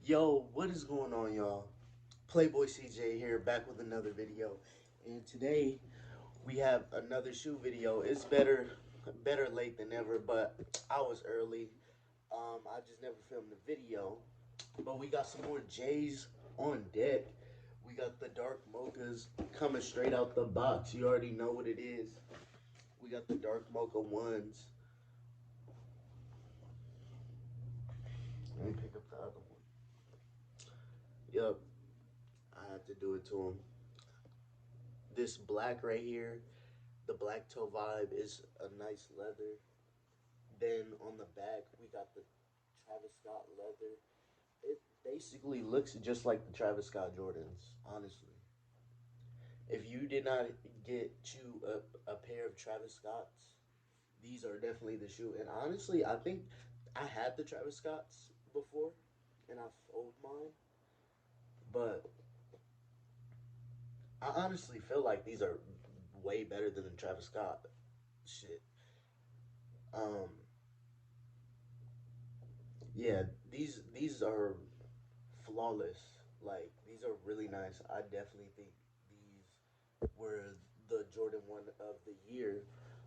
Yo, what is going on, y'all? Playboy CJ here, back with another video. And today we have another shoe video. It's better late than never, but I was early. I just never filmed the video. But we got some more J's on deck. We got the dark mochas coming straight out the box. You already know what it is. We got the dark mocha ones. Let me pick up the other one. Yup, I have to do it to them. This black right here, the black toe vibe is a nice leather. Then on the back, we got the Travis Scott leather. It basically looks just like the Travis Scott Jordans, honestly. If you did not get you a pair of Travis Scotts, these are definitely the shoe. And honestly, I think I had the Travis Scotts before, and I sold mine. But I honestly feel like these are way better than the Travis Scott shit. Um, yeah, these are flawless. Like these are really nice. I definitely think these were the Jordan 1 of the year.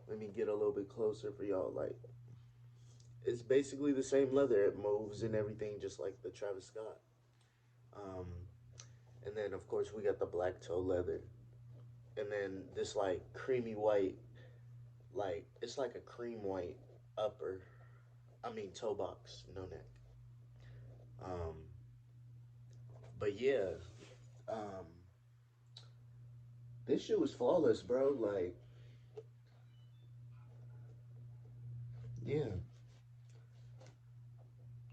Let me get a little bit closer for y'all. Like it's basically the same leather. It moves and everything just like the Travis Scott. Um, and then of course we got the black toe leather. And then this like creamy white, like it's like a cream white upper. I mean toe box, no neck. Um, but yeah, um, this shit was flawless, bro. Like, yeah,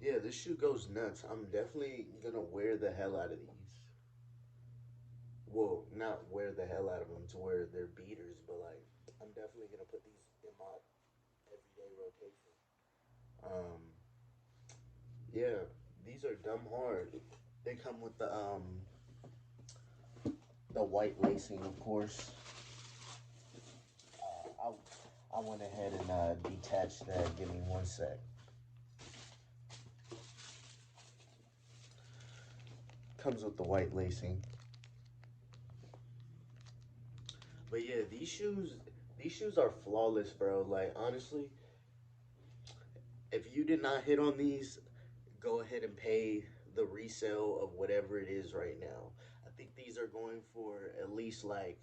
yeah, this shoe goes nuts. I'm definitely gonna wear the hell out of these. Well, not wear the hell out of them to where they're beaters, but like, I'm definitely gonna put these in my everyday rotation. Um, yeah, these are dumb hard. They come with the white lacing, of course. I went ahead and detached that. Give me one sec. Comes with the white lacing. But yeah, these shoes are flawless, bro. Like honestly, if you did not hit on these, go ahead and pay the resale of whatever it is right now. I think these are going for at least like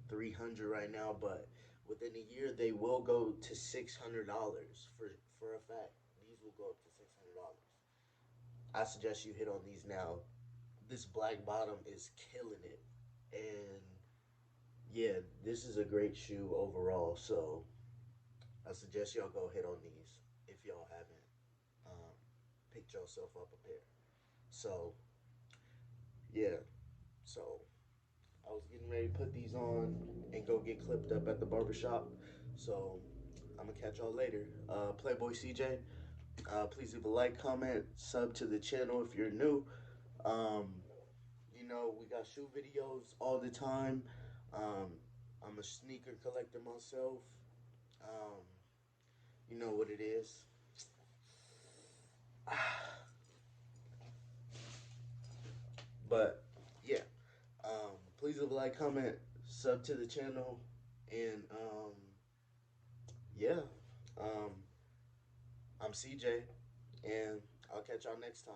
300 right now, but within a year they will go to $600 for a fact. These will go up to $600. I suggest you hit on these now. This black bottom is killing it, and yeah, this is a great shoe overall. So I suggest y'all go hit on these if y'all haven't um, picked yourself up a pair. So yeah, so I was getting ready to put these on and go get clipped up at the barbershop. So I'm gonna catch y'all later. Playboy CJ, please leave a like, comment, sub to the channel if you're new. Um, we got shoe videos all the time. Um, I'm a sneaker collector myself. Um, you know what it is. But yeah, please leave a like, comment, sub to the channel, and yeah, um, I'm CJ, and I'll catch y'all next time.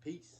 Peace.